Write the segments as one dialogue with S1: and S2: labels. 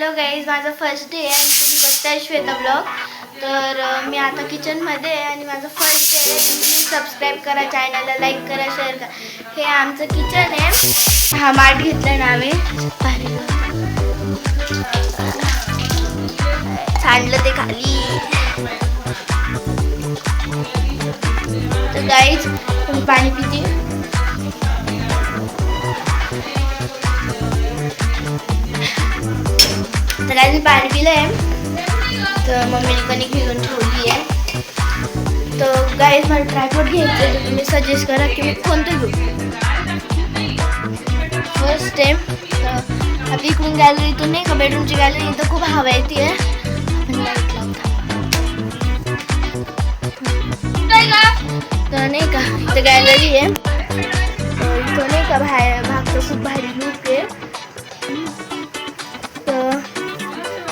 S1: Hello guys, माझा first day आहे आणि तुम्ही बघताय श्वेता ब्लॉग. तर मी आता किचनमध्ये आहे आणि माझं फर्स्ट डे आहे. तर प्लीज सबस्क्राईब करा, चॅनलला लाईक करा, शेअर करा. हे आमचं किचन आहे. हा माठ घेतला ना आम्ही, सांडलं ते खाली. तर गाईज तुम्ही पाणी पिते. तर आज मी पाणी पिलं आहे. तर मम्मीने कणिक भिजवून ठेवली आहे. तर गाईज मला ट्रायपॉड घ्यायचं आहे. तर तुम्ही सजेस्ट करा की मी कोणतं घेऊ. फर्स्ट टाइम तर आता इकडून गॅलरीतून नाही का, बेडरूमची गॅलरी इथं खूप हवा येते आहे. तर नाही का इथं गॅलरी आहे. तर इथं नाही का बाहेर भागचं खूप भारी लुक आहे.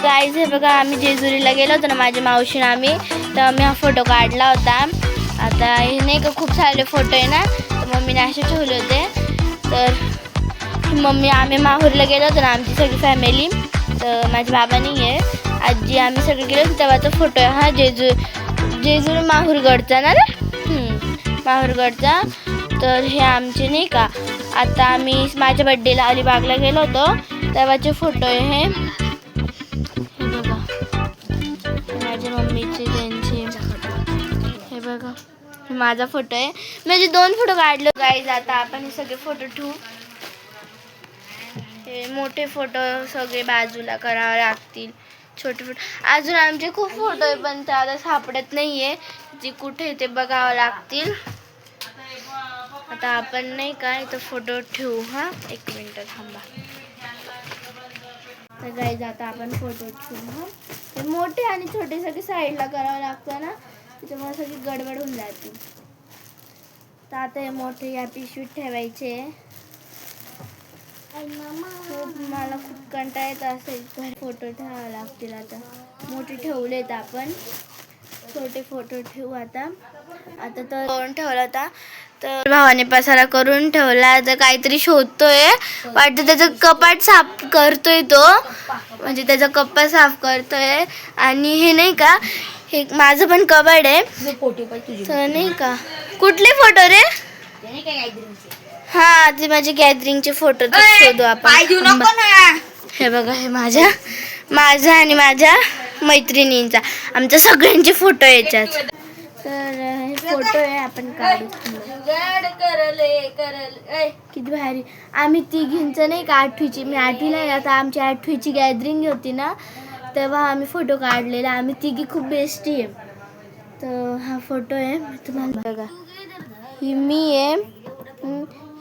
S1: गाईज हे बघा, आम्ही जेजुरीला गेलो होतो ना माझ्या मावशीने आम्ही, तर आम्ही हा फोटो काढला होता. आता हे नाही का खूप सारे फोटो आहे ना, तर मम्मीने असे ठेवले होते. तर मम्मी आम्ही माहूरला गेलो होतो ना आमची सगळी फॅमिली. तर माझ्या बाबा नाही आहे, आजी, आम्ही सगळे गेलो होतो तेव्हाचा फोटो आहे हा. जेजूर माहूरगडचा ना रे, माहूरगडचा. तर हे आमचे नाही का, आता आम्ही माझ्या बड्डेला अलिबागला गेलो होतो तेव्हाचे फोटो आहे हे. माझ्या मम्मीचे, त्यांचे, हे बघा हे माझा फोटो आहे. म्हणजे 2 फोटो काढले गाईज. आता आपण हे सगळे फोटो ठेवू. हे मोठे फोटो सगळे बाजूला करावे लागतील. छोटे फोटो अजून आमचे खूप फोटो आहे पण ते आता सापडत नाहीये, जे कुठे ते बघावं लागतील. आता आपण नाही का इथं फोटो ठेवू. हा 1 मिनिट थांबा. तर गाईज आता आपण फोटो ठेवू. हा ते मोठे आणि छोटे सगळे साईडला करावं लागतं ना, त्याच्यामुळे सगळी गडबड होऊन जाते. तर आता हे मोठे या पिशवीत ठेवायचे. मला खूप कंटाळा येत असेल तर फोटो ठेवावे लागतील. आता मोठे ठेवलेत आपण, छोटे फोटो ठेवू. आता तर करून ठेवला होता. तर भावाने पसारा करून ठेवला. तर काहीतरी शोधतोय वाटतं, त्याचं कपाट साफ करतोय तो, म्हणजे त्याचा कप्पा साफ करतोय. आणि हे नाही का, हे माझं पण कबाड आहे. तर नाही का, कुठले फोटो रे? हा ते माझे गॅदरिंगचे फोटो शोधू आपण. हे बघा, हे माझा आणि माझ्या मैत्रिणींचा, आमच्या सगळ्यांचे फोटो याच्यात. तर हे फोटो आहे, आपण काढू. किती भारी. आम्ही तिघींचं नाही का 8वीची, मी 8वीला आहे आता, आमची 8वीची गॅदरिंग होती ना तेव्हा आम्ही फोटो काढलेला. आम्ही तिघी खूप बेस्टी आहे. तर हा फोटो आहे, तुम्हाला बघा. ही मी आहे,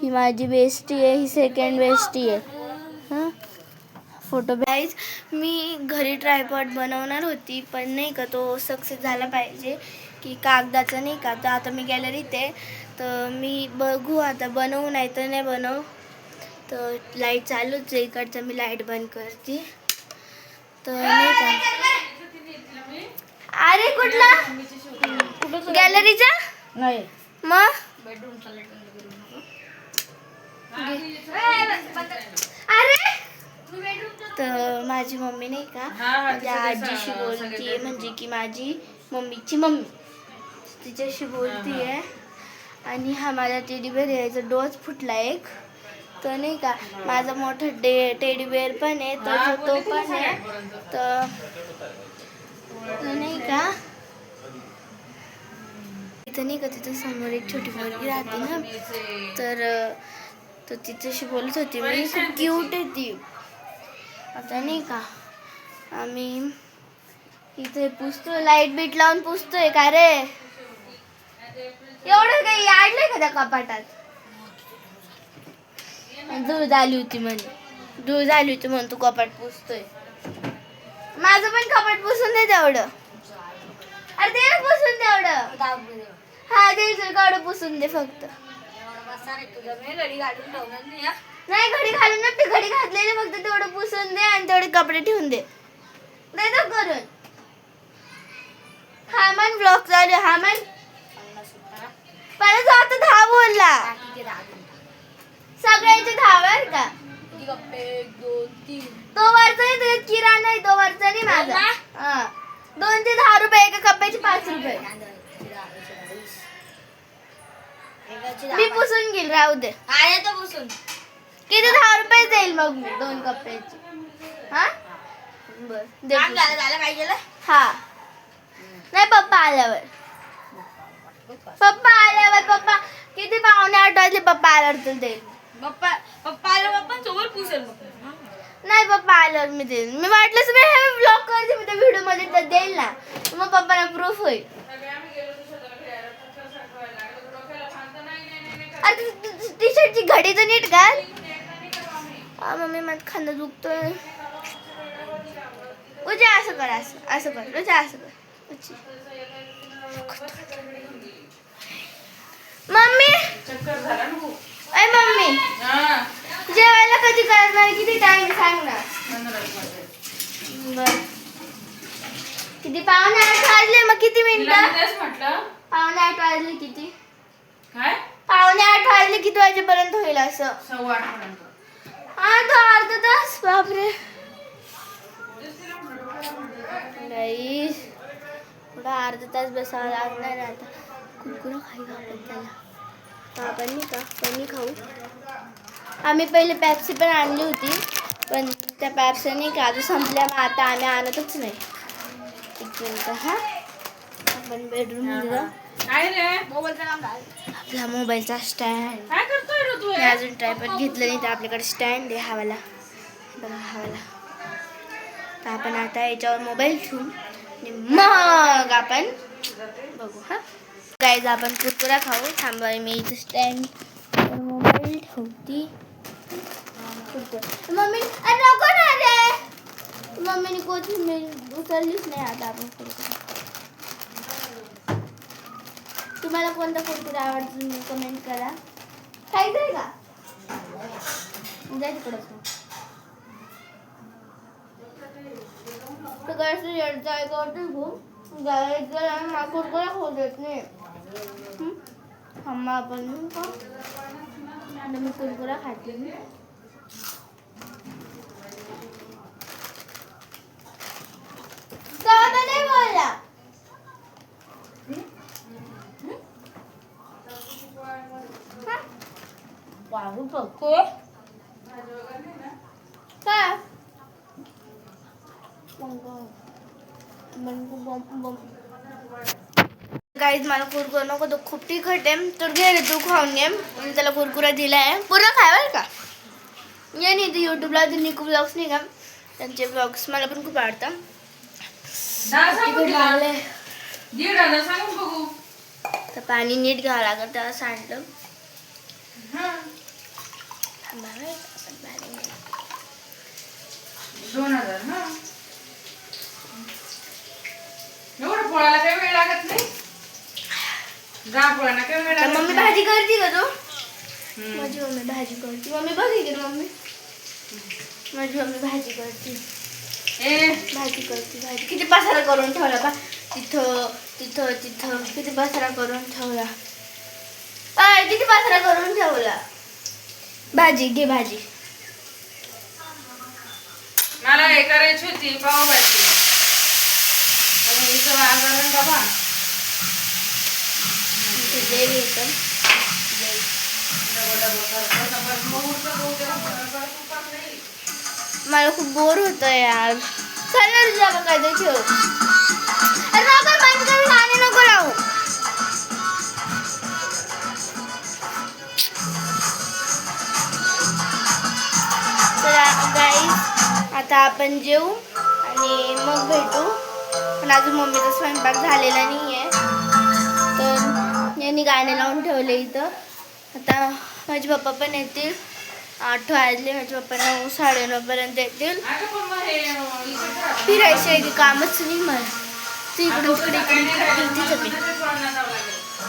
S1: ही माझी बेस्टी आहे, ही सेकंड बेस्टी आहे. हां फोटो गाईज, मी घरी ट्रायपॉड बनवणार होती पण नाही का तो सक्सेस झाला पाहिजे की कागदाचा नाही का. तर आता मी गॅलरीत आहे, तर मी बघू आता बनवू नाही तर नाही बनवू. तर लाईट चालूच आहे इकडचं, मी लाईट बंद करते. तर नाही का, अरे कुठला गॅलरीचा नाही मग अरे. तर माझी मम्मी नाही का माझ्या आजीशी बोलतीये, म्हणजे की माझी मम्मीची मम्मी तिच्याशी बोलतीये. आणि हा माझा टेडी बेअर यायचा डोस फुटला एक. तर नाही का माझा मोठा टेडी बेअर पण आहे, तो पण आहे. तर नाही का इथं नाही का, तिथं समोर एक छोटी मुलगी राहते ना, तर तिच्याशी बोलत होती मी. खूप क्यूट आहे ती. आता नाही का आम्ही इथे पुसतोय, लाईट बीट लावून पुसतोय. का रे एवढं काही आडलंय का त्या कपाटात? धूळ झाली होती म्हणून तू कपाट पुसतोय. माझं पण कपाट पुसून दे तेवढं. अरे ते पुसून तेवढं. हा ते काढून पुसून दे फक्त. नाही घडी घालून ना, घडी घातलेली फक्त तेवढं पुसून दे आणि तेवढे कपडे ठेवून दे. नाही करून हामान ब्लॉक चालू. हामान पण आता 10 बोलला, सगळ्यांचे 10 बर का. 1 2 3 तो वरचा किराणा राहू दे.
S2: आहे तो बसून.
S1: किती 10 रुपये जाईल मग मी 2 कप्प्याची. हा बर दे.
S2: काम झालं काय केलं?
S1: हा नाही पप्पा आल्यावर. पप्पा किती 7:45 वाजले. पप्पा आल्यावर तुला देईल.
S2: पप्पा आलं पप्पा सोबत पुसेल.
S1: नाही पप्पा आल्यावर मी देईल. मी वाटलंच मी हे ब्लॉग करते मी त्या व्हिडिओ मध्ये तर देईल ना. मग पप्पाला प्रूफ होईल. अरे टी शर्टची घडी तर नीट घाल. मम्मी माझं खांदा दुखतोय. उद्या असं कर. असं कर उद्या असं कर. मम्मी अय मम्मी जेवायला कधी करणार? किती टाइम सांग ना. बर किती 7:45 वाजले. मग किती मिनिटं? 7:45 वाजले. किती
S2: काय
S1: 7:45 वाजले. किती वाजेपर्यंत होईल असं?
S2: 8:15 पर्यंत.
S1: हा तो अर्धा तास. बापरे नाही पुढं अर्धा तास बसावं लागणार आहे आता. कुरकुरा खाई आपण त्याला. आपण नाही का पनी खाऊ. आम्ही पहिले पॅप्सी पण आणली होती पण त्या पॅप्सी नाही का आता संपल्या. मग आता आम्ही आणतच नाही. एक मिनिट. हा आपण बेडरूम मध्ये जाऊ.
S2: काय रे मोबाईलचं नाव काय?
S1: आपला मोबाईलचा स्टँड.
S2: काय करतोय रे तू?
S1: मी अजून ट्रायपॉड घेतलं नाही तर आपल्याकडे स्टँड आहे हवाला. बघा हवाला. तर आपण आता याच्यावर मोबाईल ठेवून आणि मग आपण बघू. हा गाईज आपण कुरकुरा खाऊ. थांबा मी इथं स्टँड मोबाईल ठेवती. मम्मी अरे नको ना रे. मम्मीने कोथिंबीर उचललीच नाही. आता आपण कुरकुरा. तुम्हाला कोणता कुरकुरा आवडतो तुम्ही कमेंट करा. खायचंय का? जाय तिकडंच. सगळ्याचं येडचं ऐकवते खूप. गायला कुरकुरा खाऊ देत नाही. थांबा आपण का आता मी कुरकुरा खाते. गावाला नाही बोलला.
S2: वाहू बघतो.
S1: काय गाईज मला कुरकुरा नको तो खूप तिखट आहे. तर घे रे तू खाऊन घे. मी त्याला कुरकुरा दिलाय. पूर्ण खाय बरं का. ये नाही ते युट्यूबला ते निकू ब्लॉग्स नाही का त्यांचे ब्लॉग्स मला पण खूप आवडतात. तिखट लागले
S2: बघू.
S1: तर पाणी नीट घ्यावं लागलं तेव्हा सांडलं. थांबा बरं का, आपण पाणी घ्यायला.
S2: 2000 ना. एवढं पोळाला काही वेळ लागत नाही. जा पोळाला काही वेळ
S1: तर
S2: लागत
S1: मम्मी
S2: नाही.
S1: भाजी करते का तू? माझी मम्मी भाजी करते. मम्मी बघ मम्मी माझी मम्मी भाजी करते. भाजी करते. भाजी किती पसारा करून ठेवला बा. तिथं तिथं तिथं किती पसारा करून ठेवला. किती पसारा करून ठेवला. भाजी घे भाजी.
S2: मला हे करायची होती पावभाजी. पण इथं वाजवून डबा.
S1: देवी इथं मला खूप बोर होत यार. चल ना तुझ्या काय ते ठेव. अरे नको बंद कर. गाणे नको लावू. तर गाईस आता आपण जेवू आणि मग भेटू. पण अजून मम्मीचा स्वयंपाक झालेला नाही आहे. तर यांनी गाणे लावून ठेवले इथं. आता माझे पप्पा पण येतील. 8 वाजले. माझे पप्पा 9 साडेनऊ पर्यंत येतील. फिरायचं आहे की कामच नाही मला. ती इकडून तिकडे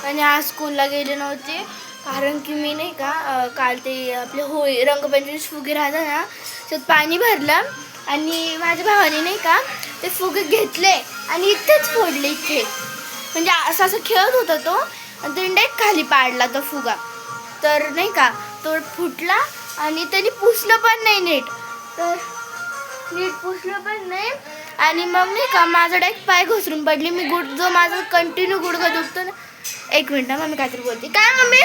S1: आणि आज स्कूलला गेले नव्हते कारण की मी नाही का काल ते आपले होळी रंगपंचमी फुगे राहतात ना त्यात पाणी भरलं आणि माझ्या भावाने नाही का ते फुगे घेतले आणि इथेच फोडले. इथे म्हणजे असं असं खेळत होता तो आणि तो डायरेक्ट खाली पाडला तो फुगा. तर नाही का तो फुटला आणि त्यांनी पुसलं पण नाही नीट. तर नीट पुसलं पण नाही आणि मग नाही का माझा डायरेक्ट पाय घसरून पडली. मी जो माझा कंटिन्यू गुडघा दुखतो ना एक मिनिट मम्मी काहीतरी बोलते. काय मम्मी?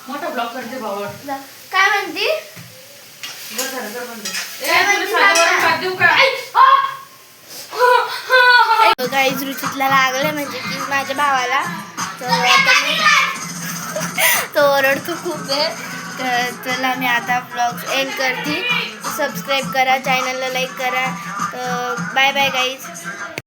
S2: मोठा ब्लॉग करते भाऊ.
S1: काय म्हणती? गाईज रुचितला लागले म्हणजे की माझ्या भावाला, तर आता मी तो ओरडतो खूप आहे. तर चला मी आता ब्लॉग एंड करते. सबस्क्राईब करा, चॅनलला लाईक करा. तर बाय बाय गाईज.